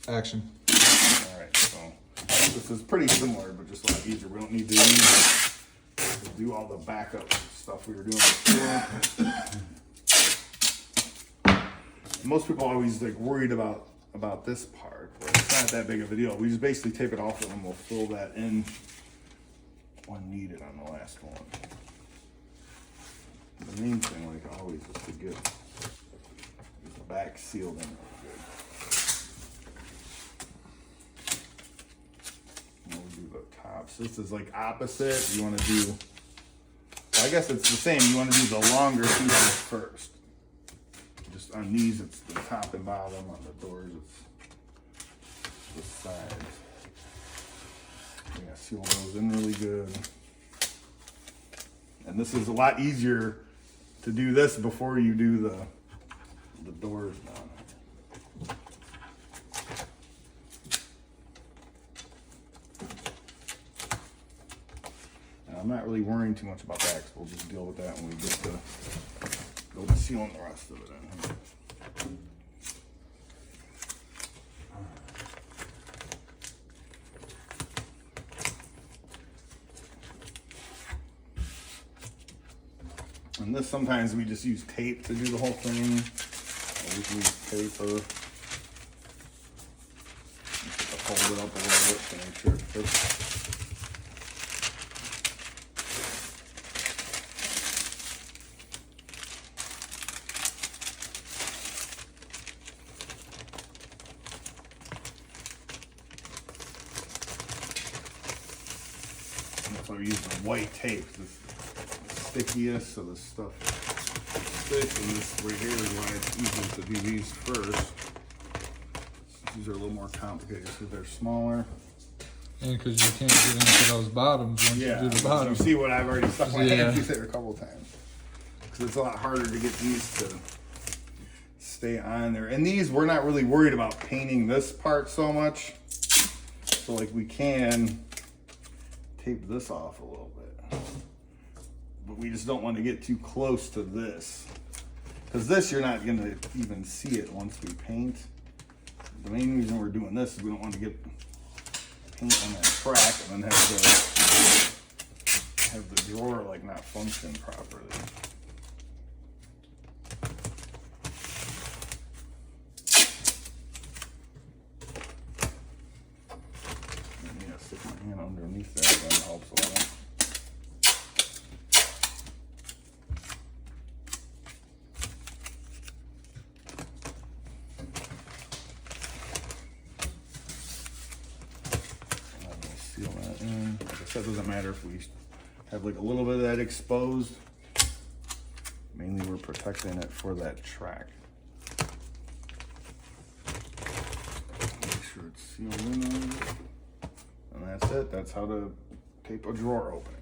Action. Alright, so this is pretty similar, but just a lot easier. We don't need to do all the backup stuff we were doing before. Most people are always like worried about this part, but it's not that big of a deal. We just basically tape it off and then we'll fill that in when needed on the last one. The main thing, like always, is to get the back sealed in real good. And we'll do the tops. This is like opposite. You want to do, well, I guess it's the same. You want to do the longer pieces first. Just on these, it's the top and bottom. On the doors, it's the sides. Yeah, seal those in really good. And this is a lot easier to do this before you do the doors down. And I'm not really worrying too much about that, because we'll just deal with that when we get to go to sealing the rest of it in. And this, sometimes we just use tape to do the whole thing. Or we can use paper. Just hold it up a little bit to make sure it fits. And that's why we use the white tape. Stickiest, so the stuff sticks, and this right here is why it's easier to do these first. These are a little more complicated because they're smaller. And because you can't get into those bottoms once you do the bottom. You see what I've already stuck my Yeah. hand through there a couple times. Because it's a lot harder to get these to stay on there. And these, we're not really worried about painting this part so much. So like we can tape this off a little bit. But we just don't want to get too close to this. Because this, you're not going to even see it once we paint. The main reason we're doing this is we don't want to get paint on that track and then have the drawer like not function properly. And yeah, stick my hand underneath there, that helps a lot. Seal that in. Like I said, it doesn't matter if we have like a little bit of that exposed. Mainly we're protecting it for that track. Make sure it's sealed in. And that's it. That's how to tape a drawer opening.